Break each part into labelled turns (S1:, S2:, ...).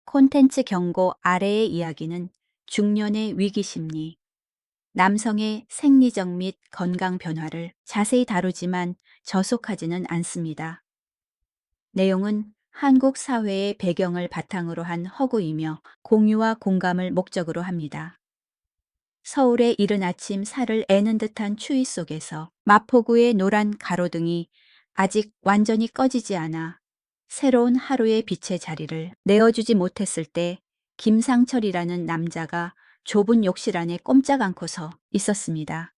S1: 콘텐츠 경고 아래의 이야기는 중년의 위기 심리, 남성의 생리적 및 건강 변화를 자세히 다루지만 저속하지는 않습니다. 내용은 한국 사회의 배경을 바탕으로 한 허구이며 공유와 공감을 목적으로 합니다. 서울의 이른 아침 살을 애는 듯한 추위 속에서 마포구의 노란 가로등이 아직 완전히 꺼지지 않아 새로운 하루의 빛의 자리를 내어주지 못했을 때 김상철이라는 남자가 좁은 욕실 안에 꼼짝 않고 서 있었습니다.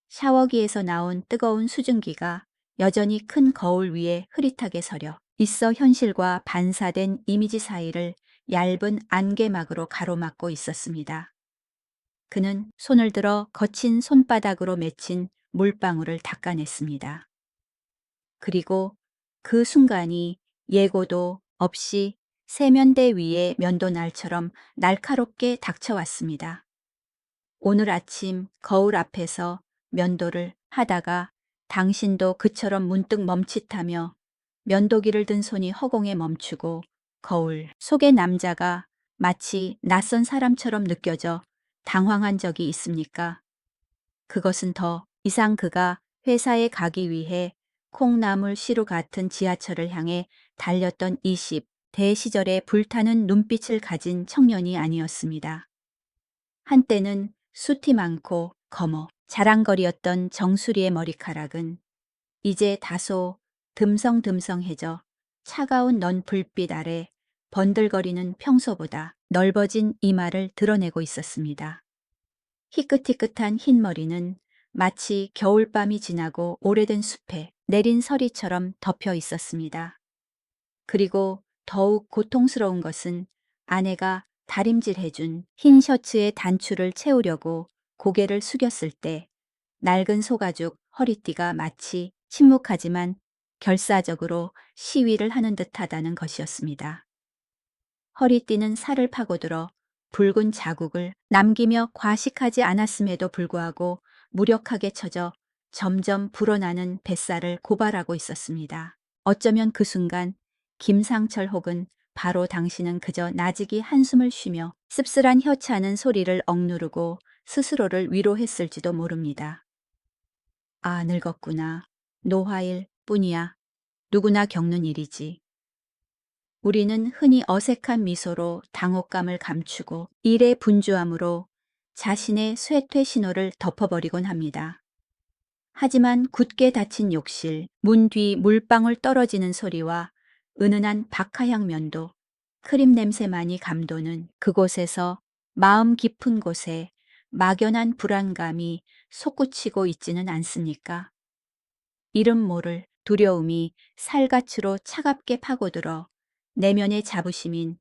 S1: 샤워기에서 나온 뜨거운 수증기가 여전히 큰 거울 위에 흐릿하게 서려 있어 현실과 반사된 이미지 사이를 얇은 안개막으로 가로막고 있었습니다. 그는 손을 들어 거친 손바닥으로 맺힌 물방울을 닦아냈습니다. 그리고 그 순간이 예고도 없이 세면대 위에 면도날처럼 날카롭게 닥쳐왔습니다. 오늘 아침 거울 앞에서 면도를 하다가 당신도 그처럼 문득 멈칫하며 면도기를 든 손이 허공에 멈추고 거울 속의 남자가 마치 낯선 사람처럼 느껴져 당황한 적이 있습니까? 그것은 더 이상 그가 회사에 가기 위해 콩나물시루 같은 지하철을 향해 달렸던 20대 시절의 불타는 눈빛을 가진 청년이 아니었습니다. 한때는 숱이 많고 검어 자랑거리였던 정수리의 머리카락은 이제 다소 듬성듬성해져 차가운 넌 불빛 아래 번들거리는 평소보다 넓어진 이마를 드러내고 있었습니다. 희끗희끗한 흰 머리는 마치 겨울밤이 지나고 오래된 숲에 내린 서리처럼 덮여 있었습니다. 그리고 더욱 고통스러운 것은 아내가 다림질해준 흰 셔츠의 단추를 채우려고 고개를 숙였을 때 낡은 소가죽 허리띠가 마치 침묵하지만 결사적으로 시위를 하는 듯하다는 것이었습니다. 허리띠는 살을 파고들어 붉은 자국을 남기며 과식하지 않았음에도 불구하고 무력하게 쳐져 점점 불어나는 뱃살을 고발하고 있었습니다. 어쩌면 그 순간 김상철 혹은 바로 당신은 그저 나직이 한숨을 쉬며 씁쓸한 혀차는 소리를 억누르고 스스로를 위로했을지도 모릅니다. 아, 늙었구나. 노화일 뿐이야. 누구나 겪는 일이지. 우리는 흔히 어색한 미소로 당혹감을 감추고 일의 분주함으로 자신의 쇠퇴 신호를 덮어버리곤 합니다. 하지만 굳게 닫힌 욕실, 문 뒤 물방울 떨어지는 소리와 은은한 박하향 면도, 크림 냄새만이 감도는 그곳에서 마음 깊은 곳에 막연한 불안감이 솟구치고 있지는 않습니까? 이름 모를 두려움이 살갗으로 차갑게 파고들어 내면의 자부심인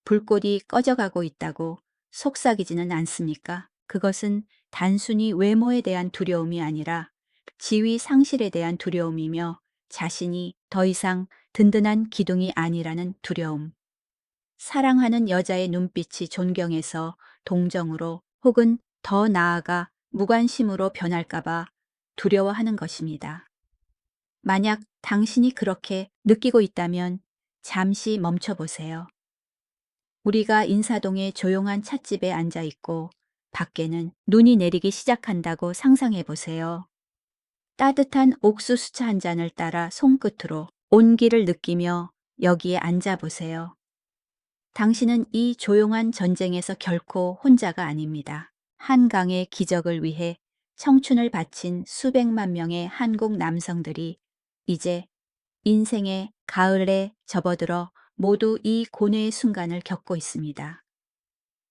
S1: 불꽃이 꺼져가고 있다고 속삭이지는 않습니까? 그것은 단순히 외모에 대한 두려움이 아니라 지위 상실에 대한 두려움이며 자신이 더 이상 든든한 기둥이 아니라는 두려움. 사랑하는 여자의 눈빛이 존경에서 동정으로 혹은 더 나아가 무관심으로 변할까봐 두려워하는 것입니다. 만약 당신이 그렇게 느끼고 있다면 잠시 멈춰보세요. 우리가 인사동의 조용한 찻집에 앉아 있고 밖에는 눈이 내리기 시작한다고 상상해 보세요. 따뜻한 옥수수차 한 잔을 따라 손끝으로 온기를 느끼며 여기에 앉아 보세요. 당신은 이 조용한 전쟁에서 결코 혼자가 아닙니다. 한강의 기적을 위해 청춘을 바친 수백만 명의 한국 남성들이 이제 인생의 가을에 접어들어 모두 이 고뇌의 순간을 겪고 있습니다.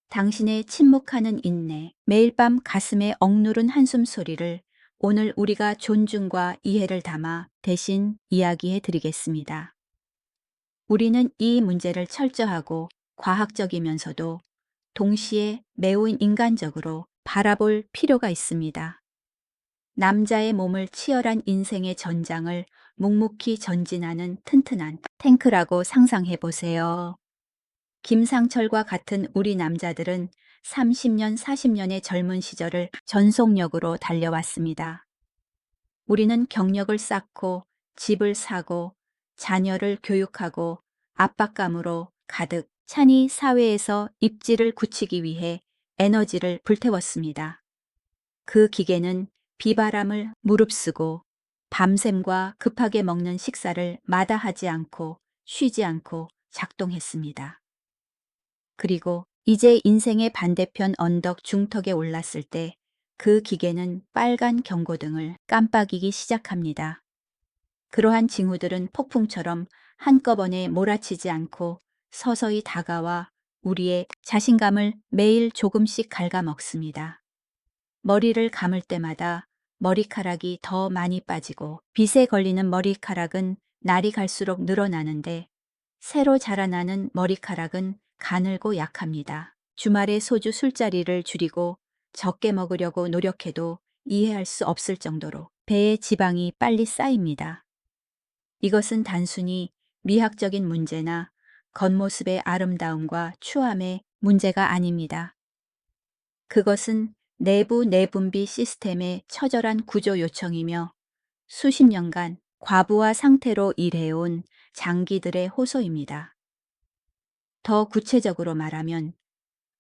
S1: 당신의 침묵하는 인내, 매일 밤 가슴에 억누른 한숨 소리를 오늘 우리가 존중과 이해를 담아 대신 이야기해 드리겠습니다. 우리는 이 문제를 철저하고 과학적이면서도 동시에 매우 인간적으로 바라볼 필요가 있습니다. 남자의 몸을 치열한 인생의 전장을 묵묵히 전진하는 튼튼한 탱크라고 상상해 보세요. 김상철과 같은 우리 남자들은 30년, 40년의 젊은 시절을 전속력으로 달려왔습니다. 우리는 경력을 쌓고 집을 사고 자녀를 교육하고 압박감으로 가득 찬이 사회에서 입지를 굳히기 위해 에너지를 불태웠습니다. 그 기계는 비바람을 무릅쓰고 밤샘과 급하게 먹는 식사를 마다하지 않고 쉬지 않고 작동했습니다. 그리고 이제 인생의 반대편 언덕 중턱에 올랐을 때 그 기계는 빨간 경고등을 깜빡이기 시작합니다. 그러한 징후들은 폭풍처럼 한꺼번에 몰아치지 않고 서서히 다가와 우리의 자신감을 매일 조금씩 갉아먹습니다. 머리를 감을 때마다 머리카락이 더 많이 빠지고 빗에 걸리는 머리카락은 날이 갈수록 늘어나는데 새로 자라나는 머리카락은 가늘고 약합니다. 주말에 소주 술자리를 줄이고 적게 먹으려고 노력해도 이해할 수 없을 정도로 배에 지방이 빨리 쌓입니다. 이것은 단순히 미학적인 문제나 겉모습의 아름다움과 추함의 문제가 아닙니다. 그것은 내부 내분비 시스템의 처절한 구조 요청이며 수십 년간 과부하 상태로 일해온 장기들의 호소입니다. 더 구체적으로 말하면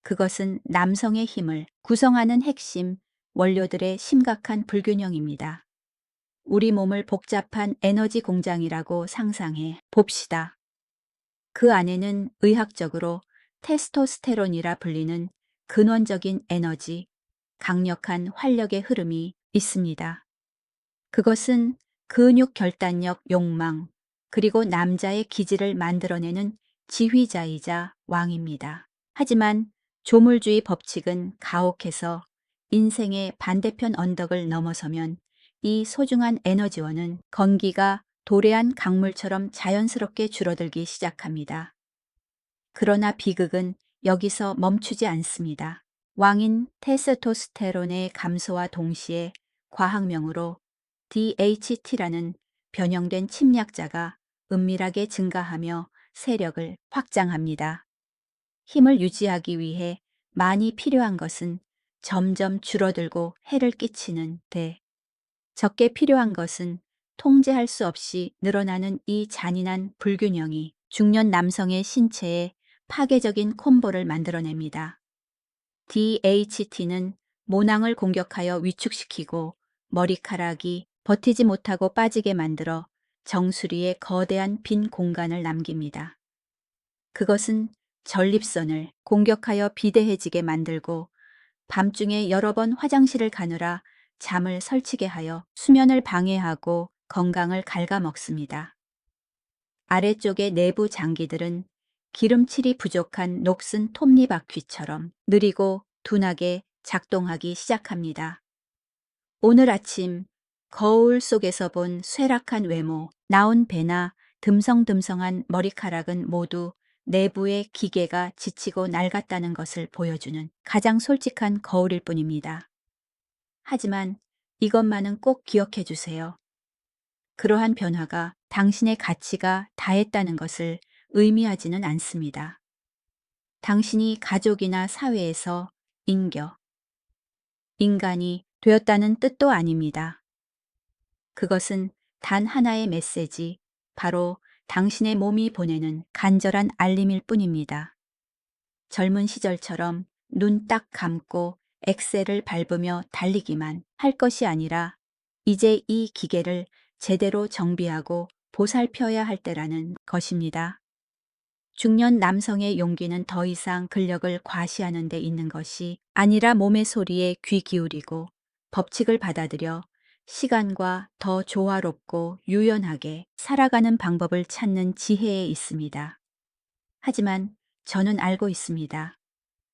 S1: 그것은 남성의 힘을 구성하는 핵심 원료들의 심각한 불균형입니다. 우리 몸을 복잡한 에너지 공장이라고 상상해 봅시다. 그 안에는 의학적으로 테스토스테론이라 불리는 근원적인 에너지, 강력한 활력의 흐름이 있습니다. 그것은 근육 결단력 욕망, 그리고 남자의 기질을 만들어내는 지휘자이자 왕입니다. 하지만 조물주의 법칙은 가혹해서 인생의 반대편 언덕을 넘어서면 이 소중한 에너지원은 건기가 도래한 강물처럼 자연스럽게 줄어들기 시작합니다. 그러나 비극은 여기서 멈추지 않습니다. 왕인 테스토스테론의 감소와 동시에 과학명으로 DHT라는 변형된 침략자가 은밀하게 증가하며 세력을 확장합니다. 힘을 유지하기 위해 많이 필요한 것은 점점 줄어들고 해를 끼치는 데, 적게 필요한 것은 통제할 수 없이 늘어나는 이 잔인한 불균형이 중년 남성의 신체에 파괴적인 콤보를 만들어냅니다. DHT는 모낭을 공격하여 위축시키고 머리카락이 버티지 못하고 빠지게 만들어 정수리에 거대한 빈 공간을 남깁니다. 그것은 전립선을 공격하여 비대해지게 만들고 밤중에 여러 번 화장실을 가느라 잠을 설치게 하여 수면을 방해하고 건강을 갉아먹습니다. 아래쪽의 내부 장기들은 기름칠이 부족한 녹슨 톱니바퀴처럼 느리고 둔하게 작동하기 시작합니다. 오늘 아침 거울 속에서 본 쇠락한 외모, 나온 배나 듬성듬성한 머리카락은 모두 내부의 기계가 지치고 낡았다는 것을 보여주는 가장 솔직한 거울일 뿐입니다. 하지만 이것만은 꼭 기억해 주세요. 그러한 변화가 당신의 가치가 다했다는 것을 의미하지는 않습니다. 당신이 가족이나 사회에서 인격, 인간이 되었다는 뜻도 아닙니다. 그것은 단 하나의 메시지, 바로 당신의 몸이 보내는 간절한 알림일 뿐입니다. 젊은 시절처럼 눈 딱 감고 엑셀을 밟으며 달리기만 할 것이 아니라 이제 이 기계를 제대로 정비하고 보살펴야 할 때라는 것입니다. 중년 남성의 용기는 더 이상 근력을 과시하는 데 있는 것이 아니라 몸의 소리에 귀 기울이고 법칙을 받아들여 시간과 더 조화롭고 유연하게 살아가는 방법을 찾는 지혜에 있습니다. 하지만 저는 알고 있습니다.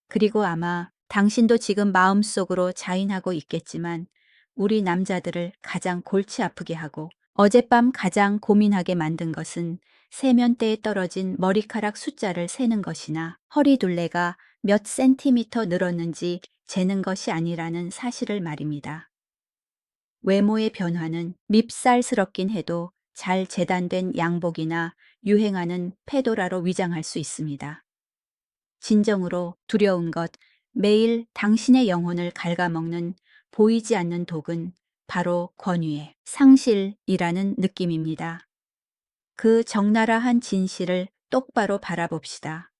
S1: 그리고 아마 당신도 지금 마음속으로 자인하고 있겠지만 우리 남자들을 가장 골치 아프게 하고 어젯밤 가장 고민하게 만든 것은 세면대에 떨어진 머리카락 숫자를 세는 것이나 허리둘레가 몇 센티미터 늘었는지 재는 것이 아니라는 사실을 말입니다. 외모의 변화는 밉살스럽긴 해도 잘 재단된 양복이나 유행하는 페도라로 위장할 수 있습니다. 진정으로 두려운 것, 매일 당신의 영혼을 갉아먹는 보이지 않는 독은 바로 권위의 상실이라는 느낌입니다. 그 적나라한 진실을 똑바로 바라봅시다.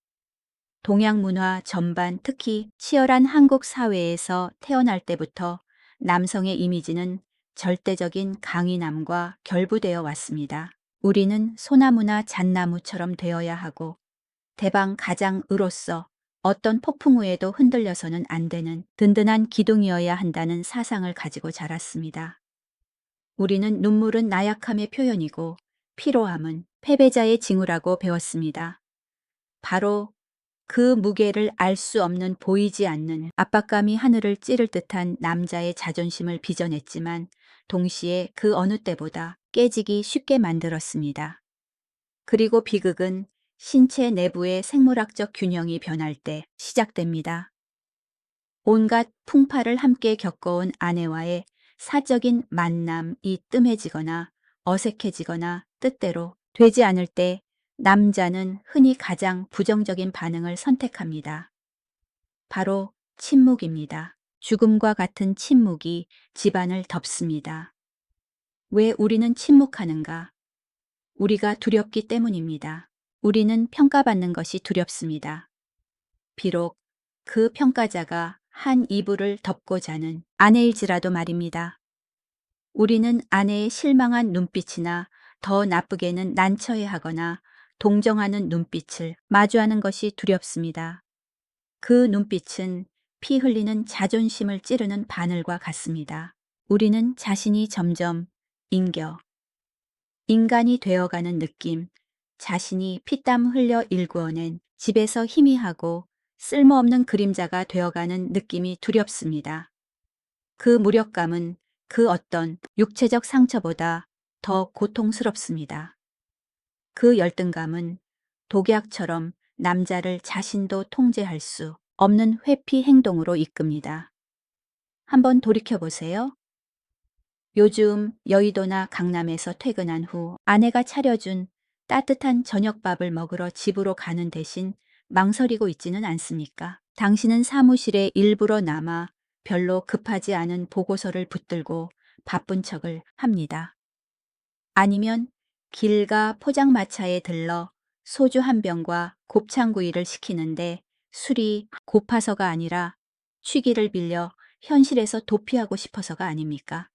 S1: 동양 문화 전반, 특히 치열한 한국 사회에서 태어날 때부터 남성의 이미지는 절대적인 강인함과 결부되어 왔습니다. 우리는 소나무나 잣나무처럼 되어야 하고 대방 가장으로서 어떤 폭풍 후에도 흔들려서는 안 되는 든든한 기둥이어야 한다는 사상을 가지고 자랐습니다. 우리는 눈물은 나약함의 표현이고 피로함은 패배자의 징후라고 배웠습니다. 바로 그 무게를 알 수 없는 보이지 않는 압박감이 하늘을 찌를 듯한 남자의 자존심을 빚어냈지만 동시에 그 어느 때보다 깨지기 쉽게 만들었습니다. 그리고 비극은 신체 내부의 생물학적 균형이 변할 때 시작됩니다. 온갖 풍파를 함께 겪어온 아내와의 사적인 만남이 뜸해지거나 어색해지거나 뜻대로 되지 않을 때 남자는 흔히 가장 부정적인 반응을 선택합니다. 바로 침묵입니다. 죽음과 같은 침묵이 집안을 덮습니다. 왜 우리는 침묵하는가? 우리가 두렵기 때문입니다. 우리는 평가받는 것이 두렵습니다. 비록 그 평가자가 한 이불을 덮고 자는 아내일지라도 말입니다. 우리는 아내의 실망한 눈빛이나 더 나쁘게는 난처해하거나 동정하는 눈빛을 마주하는 것이 두렵습니다. 그 눈빛은 피 흘리는 자존심을 찌르는 바늘과 같습니다. 우리는 자신이 점점 인간이 되어가는 느낌, 자신이 피땀 흘려 일구어낸 집에서 희미하고 쓸모없는 그림자가 되어가는 느낌이 두렵습니다. 그 무력감은 그 어떤 육체적 상처보다 더 고통스럽습니다. 그 열등감은 독약처럼 남자를 자신도 통제할 수 없는 회피 행동으로 이끕니다. 한번 돌이켜보세요. 요즘 여의도나 강남에서 퇴근한 후 아내가 차려준 따뜻한 저녁밥을 먹으러 집으로 가는 대신 망설이고 있지는 않습니까? 당신은 사무실에 일부러 남아 별로 급하지 않은 보고서를 붙들고 바쁜 척을 합니다. 아니면 길가 포장마차에 들러 소주 한 병과 곱창구이를 시키는데 술이 고파서가 아니라 취기를 빌려 현실에서 도피하고 싶어서가 아닙니까?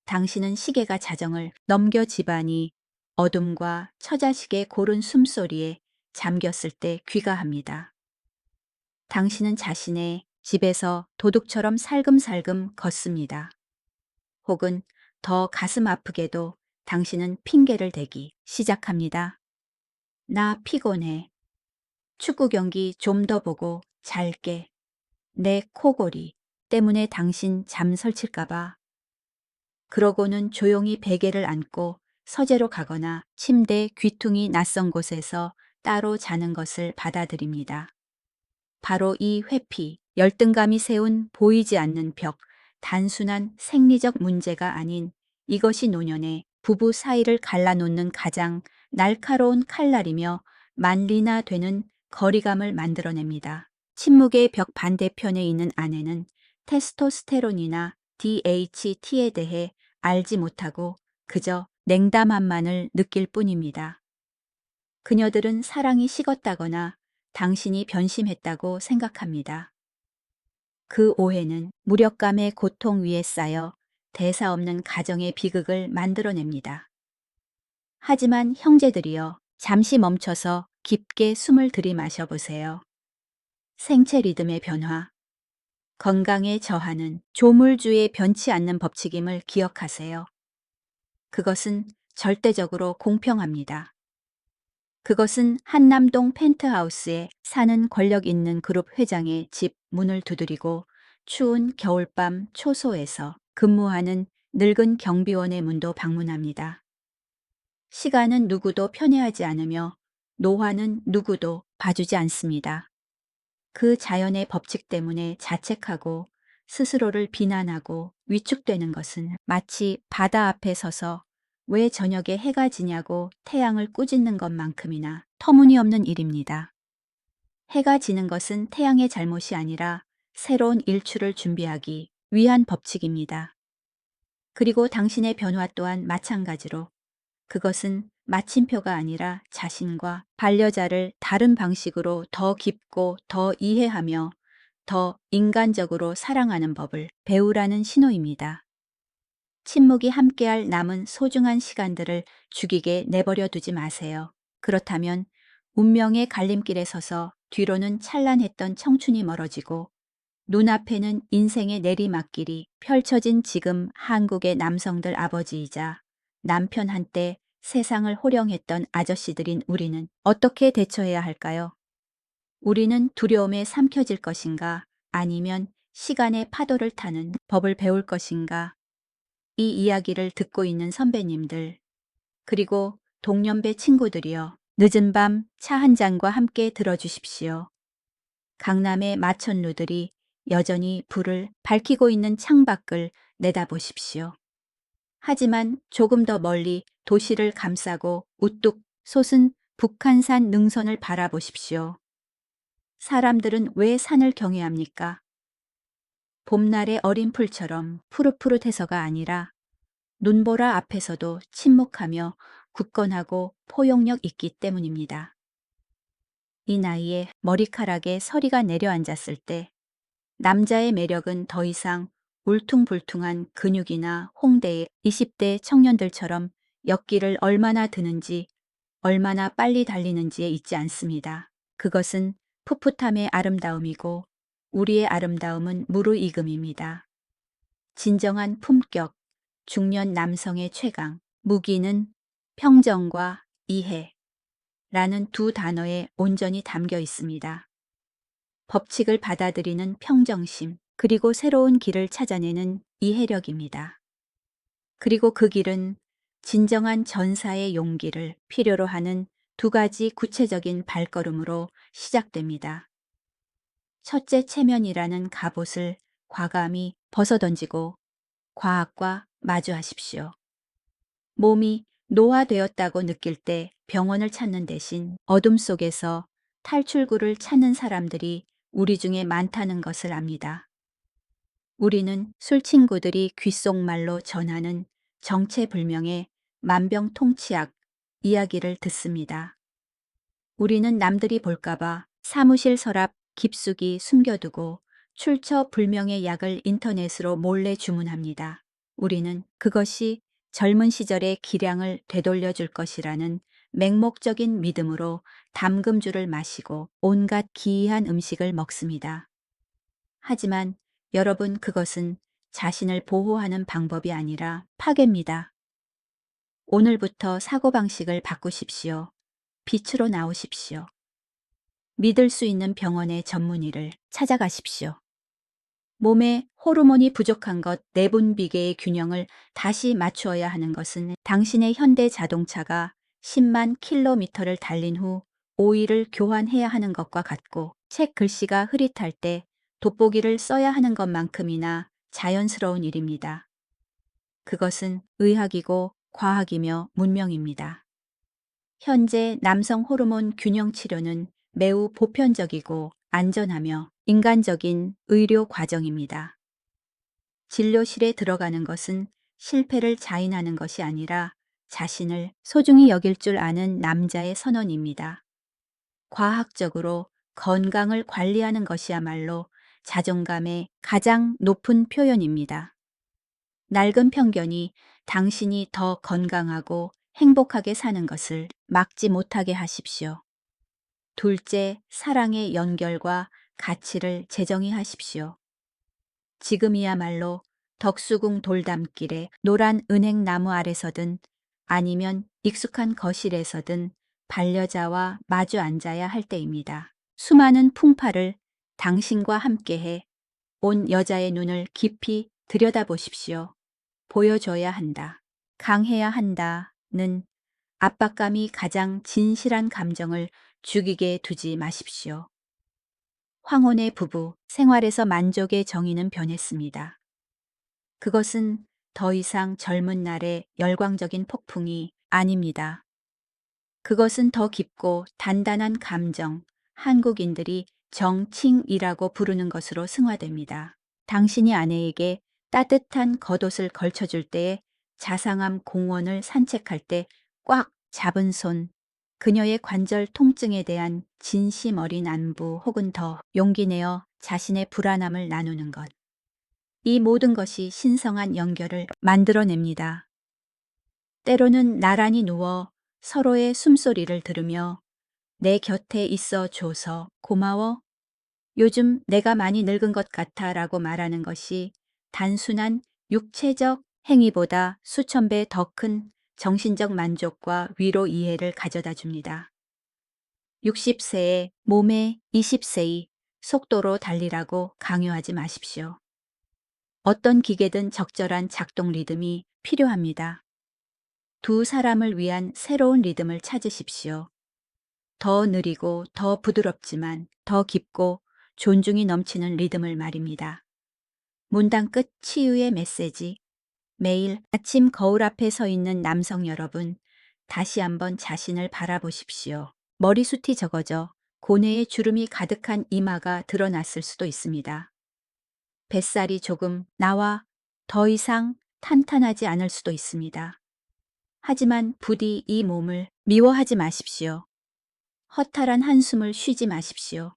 S1: 당신은 시계가 자정을 넘겨 집안이 어둠과 처자식의 고른 숨소리에 잠겼을 때 귀가합니다. 당신은 자신의 집에서 도둑처럼 살금살금 걷습니다. 혹은 더 가슴 아프게도 당신은 핑계를 대기 시작합니다. 나 피곤해. 축구 경기 좀 더 보고 잘게. 내 코골이 때문에 당신 잠 설칠까봐. 그러고는 조용히 베개를 안고 서재로 가거나 침대 귀퉁이 낯선 곳에서 따로 자는 것을 받아들입니다. 바로 이 회피, 열등감이 세운 보이지 않는 벽, 단순한 생리적 문제가 아닌 이것이 노년의 부부 사이를 갈라놓는 가장 날카로운 칼날이며 만리나 되는 거리감을 만들어냅니다. 침묵의 벽 반대편에 있는 아내는 테스토스테론이나 DHT에 대해 알지 못하고 그저 냉담함만을 느낄 뿐입니다. 그녀들은 사랑이 식었다거나 당신이 변심했다고 생각합니다. 그 오해는 무력감의 고통 위에 쌓여 대사 없는 가정의 비극을 만들어냅니다. 하지만 형제들이여, 잠시 멈춰서 깊게 숨을 들이마셔 보세요. 생체 리듬의 변화, 건강의 저하는 조물주의 변치 않는 법칙임을 기억하세요. 그것은 절대적으로 공평합니다. 그것은 한남동 펜트하우스에 사는 권력 있는 그룹 회장의 집 문을 두드리고 추운 겨울밤 초소에서 근무하는 늙은 경비원의 문도 방문합니다. 시간은 누구도 편애하지 않으며 노화는 누구도 봐주지 않습니다. 그 자연의 법칙 때문에 자책하고 스스로를 비난하고 위축되는 것은 마치 바다 앞에 서서 왜 저녁에 해가 지냐고 태양을 꾸짖는 것만큼이나 터무니없는 일입니다. 해가 지는 것은 태양의 잘못이 아니라 새로운 일출을 준비하기 위한 법칙입니다. 그리고 당신의 변화 또한 마찬가지로 그것은 마침표가 아니라 자신과 반려자를 다른 방식으로 더 깊고 더 이해하며 더 인간적으로 사랑하는 법을 배우라는 신호입니다. 침묵이 함께할 남은 소중한 시간들을 죽이게 내버려 두지 마세요. 그렇다면 운명의 갈림길에 서서 뒤로는 찬란했던 청춘이 멀어지고 눈앞에는 인생의 내리막길이 펼쳐진 지금 한국의 남성들 아버지이자 남편 한때 세상을 호령했던 아저씨들인 우리는 어떻게 대처해야 할까요? 우리는 두려움에 삼켜질 것인가 아니면 시간의 파도를 타는 법을 배울 것인가? 이 이야기를 듣고 있는 선배님들, 그리고 동년배 친구들이여, 늦은 밤 차 한 잔과 함께 들어주십시오. 강남의 마천루들이 여전히 불을 밝히고 있는 창밖을 내다보십시오. 하지만 조금 더 멀리 도시를 감싸고 우뚝 솟은 북한산 능선을 바라보십시오. 사람들은 왜 산을 경외합니까? 봄날의 어린 풀처럼 푸릇푸릇해서가 아니라 눈보라 앞에서도 침묵하며 굳건하고 포용력 있기 때문입니다. 이 나이에 머리카락에 서리가 내려앉았을 때 남자의 매력은 더 이상 울퉁불퉁한 근육이나 홍대의 20대 청년들처럼 엮기를 얼마나 드는지 얼마나 빨리 달리는지에 있지 않습니다. 그것은 풋풋함의 아름다움이고 우리의 아름다움은 무르익음입니다. 진정한 품격, 중년 남성의 최강, 무기는 평정과 이해라는 두 단어에 온전히 담겨 있습니다. 법칙을 받아들이는 평정심, 그리고 새로운 길을 찾아내는 이해력입니다. 그리고 그 길은 진정한 전사의 용기를 필요로 하는 두 가지 구체적인 발걸음으로 시작됩니다. 첫째, 체면이라는 갑옷을 과감히 벗어던지고 과학과 마주하십시오. 몸이 노화되었다고 느낄 때 병원을 찾는 대신 어둠 속에서 탈출구를 찾는 사람들이 우리 중에 많다는 것을 압니다. 우리는 술친구들이 귓속말로 전하는 정체불명의 만병통치약 이야기를 듣습니다. 우리는 남들이 볼까봐 사무실 서랍 깊숙이 숨겨두고 출처불명의 약을 인터넷으로 몰래 주문합니다. 우리는 그것이 젊은 시절의 기량을 되돌려 줄 것이라는 맹목적인 믿음으로 담금주를 마시고 온갖 기이한 음식을 먹습니다. 하지만 여러분, 그것은 자신을 보호하는 방법이 아니라 파괴입니다. 오늘부터 사고방식을 바꾸십시오. 빛으로 나오십시오. 믿을 수 있는 병원의 전문의를 찾아가십시오. 몸에 호르몬이 부족한 것 내분 비계의 균형을 다시 맞추어야 하는 것은 당신의 현대 자동차가 10만 킬로미터를 달린 후 오일을 교환해야 하는 것과 같고 책 글씨가 흐릿할 때 돋보기를 써야 하는 것만큼이나 자연스러운 일입니다. 그것은 의학이고 과학이며 문명입니다. 현재 남성 호르몬 균형 치료는 매우 보편적이고 안전하며 인간적인 의료 과정입니다. 진료실에 들어가는 것은 실패를 자인하는 것이 아니라 자신을 소중히 여길 줄 아는 남자의 선언입니다. 과학적으로 건강을 관리하는 것이야말로 자존감의 가장 높은 표현입니다. 낡은 편견이 당신이 더 건강하고 행복하게 사는 것을 막지 못하게 하십시오. 둘째, 사랑의 연결과 가치를 재정의 하십시오. 지금이야말로 덕수궁 돌담길에 노란 은행나무 아래서든 아니면 익숙한 거실에서든 반려자와 마주 앉아야 할 때입니다. 수많은 풍파를 당신과 함께해 온 여자의 눈을 깊이 들여다보십시오. 보여줘야 한다. 강해야 한다는 압박감이 가장 진실한 감정을 죽이게 두지 마십시오. 황혼의 부부 생활에서 만족의 정의는 변했습니다. 그것은 더 이상 젊은 날의 열광적인 폭풍이 아닙니다. 그것은 더 깊고 단단한 감정, 한국인들이 정칭이라고 부르는 것으로 승화됩니다. 당신이 아내에게 따뜻한 겉옷을 걸쳐줄 때에 자상함 공원을 산책할 때 꽉 잡은 손, 그녀의 관절 통증에 대한 진심 어린 안부 혹은 더 용기 내어 자신의 불안함을 나누는 것. 이 모든 것이 신성한 연결을 만들어냅니다. 때로는 나란히 누워 서로의 숨소리를 들으며 내 곁에 있어 줘서 고마워. 요즘 내가 많이 늙은 것 같아 라고 말하는 것이 단순한 육체적 행위보다 수천 배 더 큰 정신적 만족과 위로 이해를 가져다 줍니다. 60세의 몸에 20세의 속도로 달리라고 강요하지 마십시오. 어떤 기계든 적절한 작동 리듬이 필요합니다. 두 사람을 위한 새로운 리듬을 찾으십시오. 더 느리고 더 부드럽지만 더 깊고 존중이 넘치는 리듬을 말입니다. 문단 끝 치유의 메시지. 매일 아침 거울 앞에 서 있는 남성 여러분, 다시 한번 자신을 바라보십시오. 머리숱이 적어져 고뇌의 주름이 가득한 이마가 드러났을 수도 있습니다. 뱃살이 조금 나와 더 이상 탄탄하지 않을 수도 있습니다. 하지만 부디 이 몸을 미워하지 마십시오. 허탈한 한숨을 쉬지 마십시오.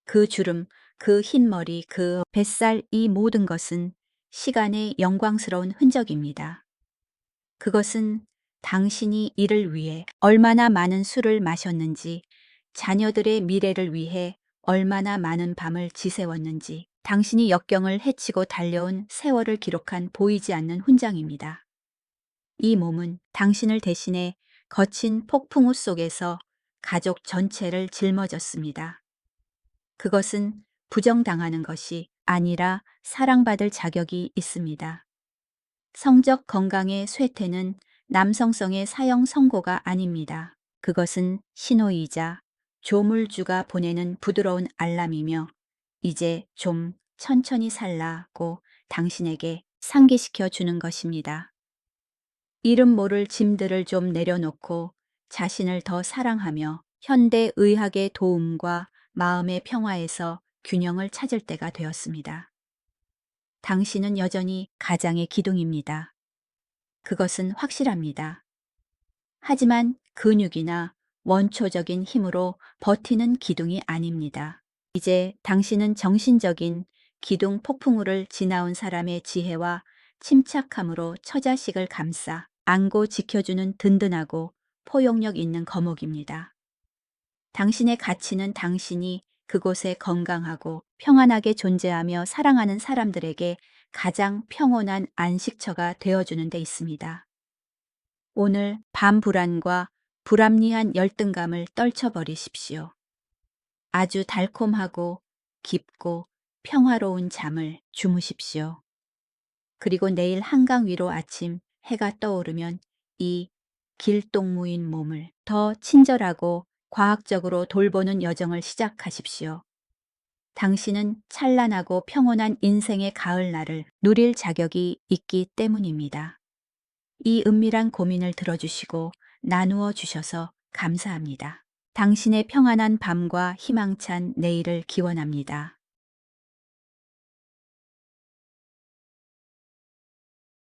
S1: 그 주름, 그 흰 머리, 그 뱃살, 이 모든 것은 시간의 영광스러운 흔적입니다. 그것은 당신이 이를 위해 얼마나 많은 술을 마셨는지, 자녀들의 미래를 위해 얼마나 많은 밤을 지새웠는지, 당신이 역경을 헤치고 달려온 세월을 기록한 보이지 않는 훈장입니다. 이 몸은 당신을 대신해 거친 폭풍우 속에서 가족 전체를 짊어졌습니다. 그것은 부정당하는 것이 아니라 사랑받을 자격이 있습니다. 성적 건강의 쇠퇴는 남성성의 사형 선고가 아닙니다. 그것은 신호이자 조물주가 보내는 부드러운 알람이며 이제 좀 천천히 살라고 당신에게 상기시켜 주는 것입니다. 이름 모를 짐들을 좀 내려놓고 자신을 더 사랑하며 현대 의학의 도움과 마음의 평화에서 균형을 찾을 때가 되었습니다. 당신은 여전히 가장의 기둥입니다. 그것은 확실합니다. 하지만 근육이나 원초적인 힘으로 버티는 기둥이 아닙니다. 이제 당신은 정신적인 기둥 폭풍우를 지나온 사람의 지혜와 침착함으로 처자식을 감싸 안고 지켜주는 든든하고 포용력 있는 거목입니다. 당신의 가치는 당신이 그곳에 건강하고 평안하게 존재하며 사랑하는 사람들에게 가장 평온한 안식처가 되어주는 데 있습니다. 오늘 밤 불안과 불합리한 열등감을 떨쳐버리십시오. 아주 달콤하고 깊고 평화로운 잠을 주무십시오. 그리고 내일 한강 위로 아침 해가 떠오르면 이 길동무인 몸을 더 친절하고 과학적으로 돌보는 여정을 시작하십시오. 당신은 찬란하고 평온한 인생의 가을날을 누릴 자격이 있기 때문입니다. 이 은밀한 고민을 들어주시고 나누어 주셔서 감사합니다. 당신의 평안한 밤과 희망찬 내일을 기원합니다.